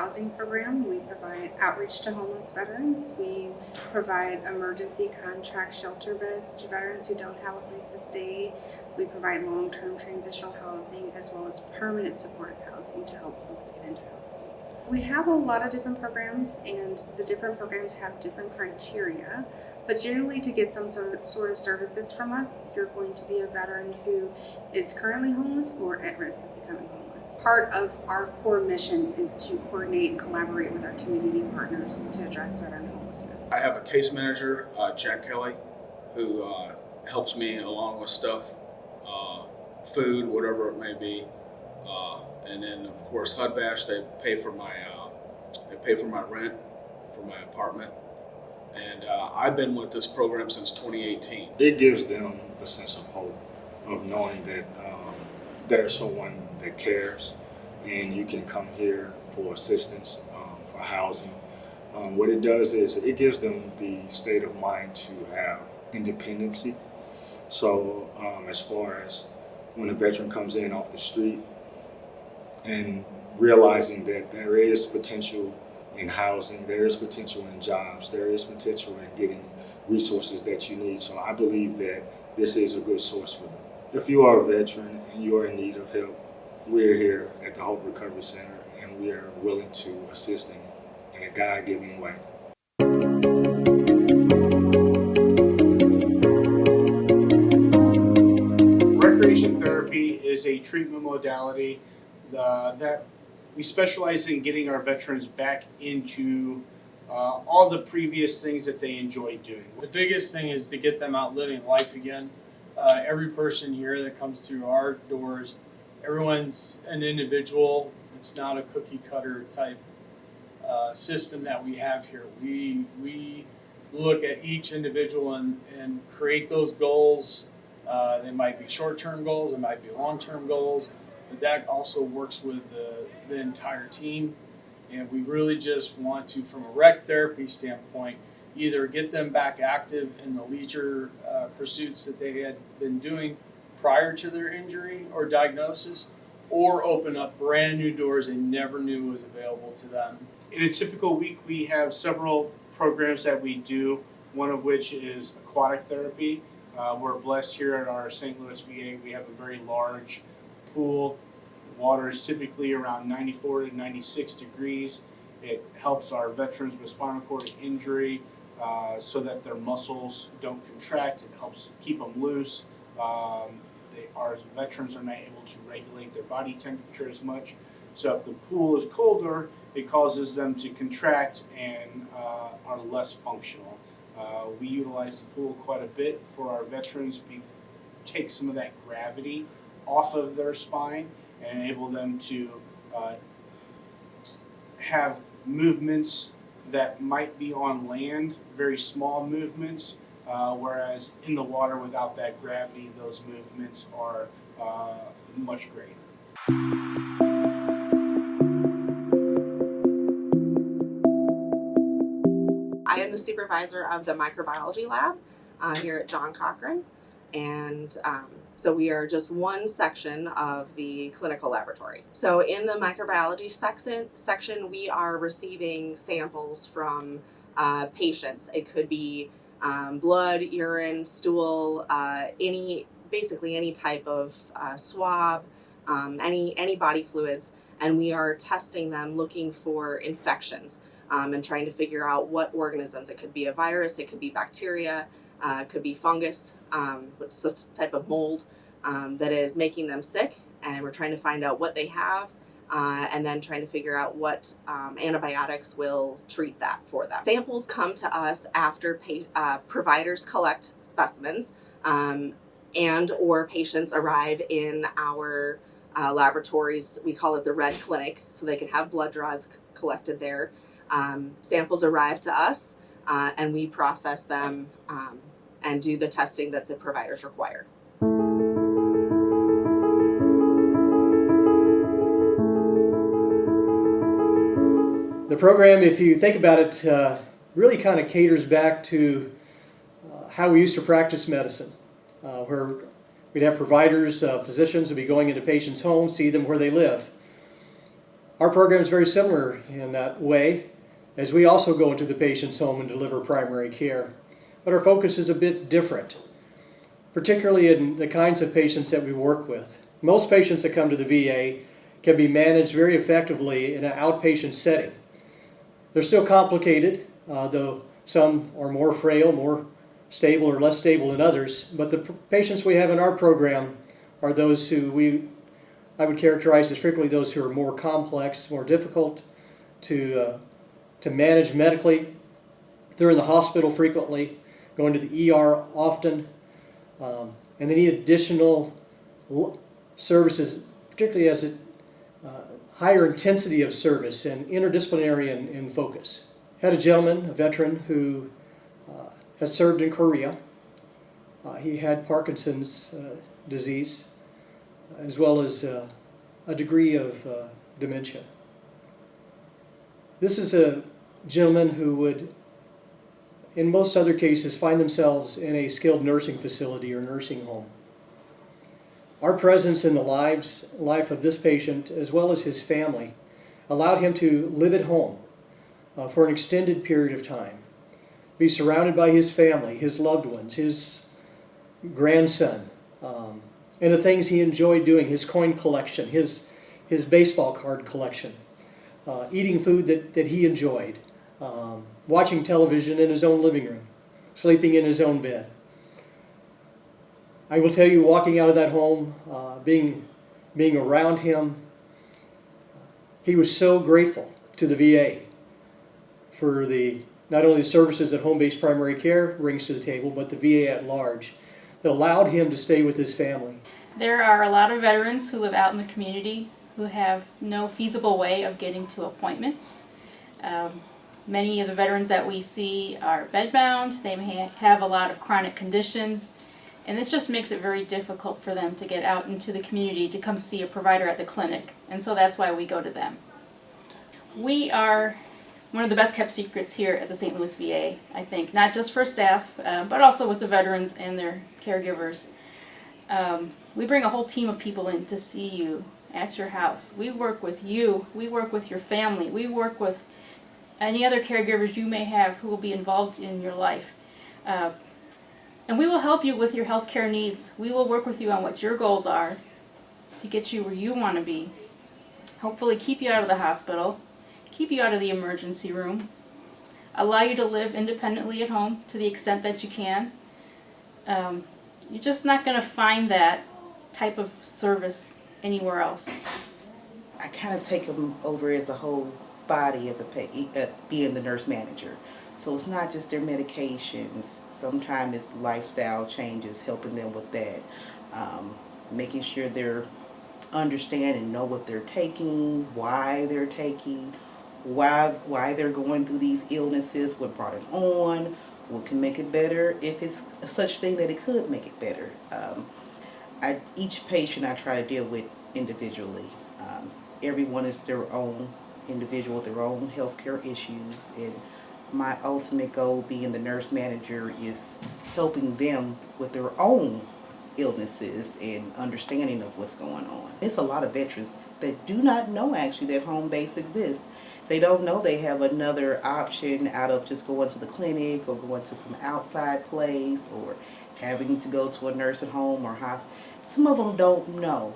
housing program. We provide outreach to homeless veterans. We provide emergency contract shelter beds to veterans who don't have a place to stay. We provide long-term transitional housing as well as permanent supportive housing to help folks get into housing. We have a lot of different programs, and the different programs have different criteria, but generally to get some sort of services from us, you're going to be a veteran who is currently homeless or at risk of becoming homeless. Part of our core mission is to coordinate and collaborate with our community partners to address veteran homelessness. I have a case manager, Jack Kelly, who helps me along with stuff, food, whatever it may be. And then, of course, HUD-VASH, they pay for my rent for my apartment. And I've been with this program since 2018. It gives them the sense of hope of knowing that there's someone that cares, and you can come here for assistance, for housing. What it does is it gives them the state of mind to have independency. So as far as when a veteran comes in off the street, and realizing that there is potential in housing, there is potential in jobs, there is potential in getting resources that you need. So I believe that this is a good source for them. If you are a veteran and you are in need of help, we're here at the Hope Recovery Center, and we are willing to assist in a God-given way. Recreation therapy is a treatment modality that we specialize in getting our veterans back into all the previous things that they enjoyed doing. The biggest thing is to get them out living life again. Every person here that comes through our doors, everyone's an individual. It's not a cookie cutter type system that we have here. We look at each individual and create those goals. They might be short-term goals, they might be long-term goals, but that also works with the entire team. And we really just want to, from a rec therapy standpoint, either get them back active in the leisure pursuits that they had been doing prior to their injury or diagnosis, or open up brand new doors they never knew was available to them. In a typical week, we have several programs that we do, one of which is aquatic therapy. We're blessed here at our St. Louis VA. We have a very large pool. Water is typically around 94 to 96 degrees. It helps our veterans with spinal cord injury so that their muscles don't contract. It helps keep them loose. Our veterans are not able to regulate their body temperature as much. So if the pool is colder, it causes them to contract and are less functional. We utilize the pool quite a bit for our veterans. We take some of that gravity off of their spine and enable them to have movements that might be on land, very small movements, whereas in the water without that gravity, those movements are much greater. I am the supervisor of the microbiology lab here at John Cochran, and so we are just one section of the clinical laboratory. So in the microbiology section, we are receiving samples from patients. It could be blood, urine, stool, basically any type of swab, any body fluids, and we are testing them, looking for infections and trying to figure out what organisms. It could be a virus, it could be bacteria, it could be fungus, which is a type of mold that is making them sick, and we're trying to find out what they have and then trying to figure out what antibiotics will treat that for them. Samples come to us after providers collect specimens and or patients arrive in our laboratories. We call it the Red Clinic, so they can have blood draws collected there. Samples arrive to us and we process them and do the testing that the providers require. The program, if you think about it, really kind of caters back to how we used to practice medicine, where we'd have providers, physicians would be going into patients' homes, see them where they live. Our program is very similar in that way, as we also go into the patient's home and deliver primary care. But our focus is a bit different, particularly in the kinds of patients that we work with. Most patients that come to the VA can be managed very effectively in an outpatient setting. They're still complicated, though some are more frail, more stable or less stable than others. But the patients we have in our program are those who I would characterize as frequently those who are more complex, more difficult to manage medically. They're in the hospital frequently, going to the ER often, and they need additional services, particularly as it higher intensity of service and interdisciplinary in focus. Had a gentleman, a veteran, who has served in Korea. He had Parkinson's disease, as well as a degree of dementia. This is a gentleman who would, in most other cases, find themselves in a skilled nursing facility or nursing home. Our presence in the life of this patient, as well as his family, allowed him to live at home for an extended period of time, be surrounded by his family, his loved ones, his grandson, and the things he enjoyed doing, his coin collection, his baseball card collection, eating food that he enjoyed, watching television in his own living room, sleeping in his own bed. I will tell you, walking out of that home, being around him, he was so grateful to the VA for not only the services that home-based primary care brings to the table, but the VA at large, that allowed him to stay with his family. There are a lot of veterans who live out in the community who have no feasible way of getting to appointments. Many of the veterans that we see are bedbound. They may have a lot of chronic conditions. And this just makes it very difficult for them to get out into the community to come see a provider at the clinic. And so that's why we go to them. We are one of the best kept secrets here at the St. Louis VA, I think, not just for staff, but also with the veterans and their caregivers. We bring a whole team of people in to see you at your house. We work with you. We work with your family. We work with any other caregivers you may have who will be involved in your life. And we will help you with your healthcare needs. We will work with you on what your goals are to get you where you want to be. Hopefully keep you out of the hospital, keep you out of the emergency room, allow you to live independently at home to the extent that you can. You're just not going to find that type of service anywhere else. I kind of take them over as a whole body as being the nurse manager. So it's not just their medications. Sometimes it's lifestyle changes, helping them with that. Making sure they're understand and know what they're taking, why they're taking, why they're going through these illnesses, what brought it on, what can make it better, if it's such thing that it could make it better. Each patient I try to deal with individually. Everyone is their own individual with their own healthcare issues, and my ultimate goal being the nurse manager is helping them with their own illnesses and understanding of what's going on. There's a lot of veterans that do not know actually that home base exists. They don't know they have another option out of just going to the clinic or going to some outside place or having to go to a nursing home or hospital. Some of them don't know.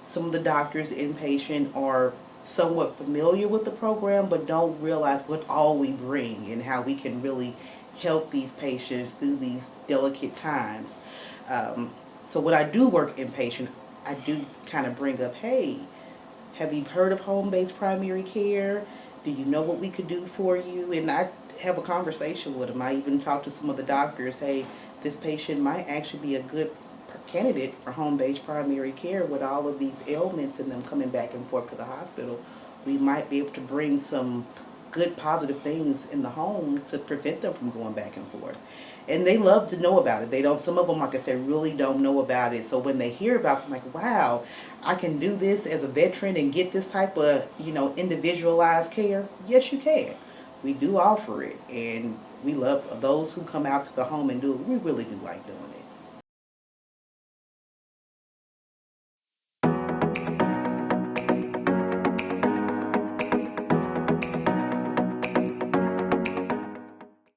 Some of the doctors, inpatient, are somewhat familiar with the program but don't realize what all we bring and how we can really help these patients through these delicate times. So when I do work inpatient, I do kind of bring up, hey, have you heard of home-based primary care? Do you know what we could do for you? And I have a conversation with them. I even talk to some of the doctors, hey, this patient might actually be a good candidate for home-based primary care with all of these ailments and them coming back and forth to the hospital. We might be able to bring some good positive things in the home to prevent them from going back and forth. And they love to know about it. They don't, some of them, like I said, really don't know about it. So when they hear about it, like, wow, I can do this as a veteran and get this type of, individualized care. Yes, you can. We do offer it. And we love those who come out to the home and do it. We really do like doing it.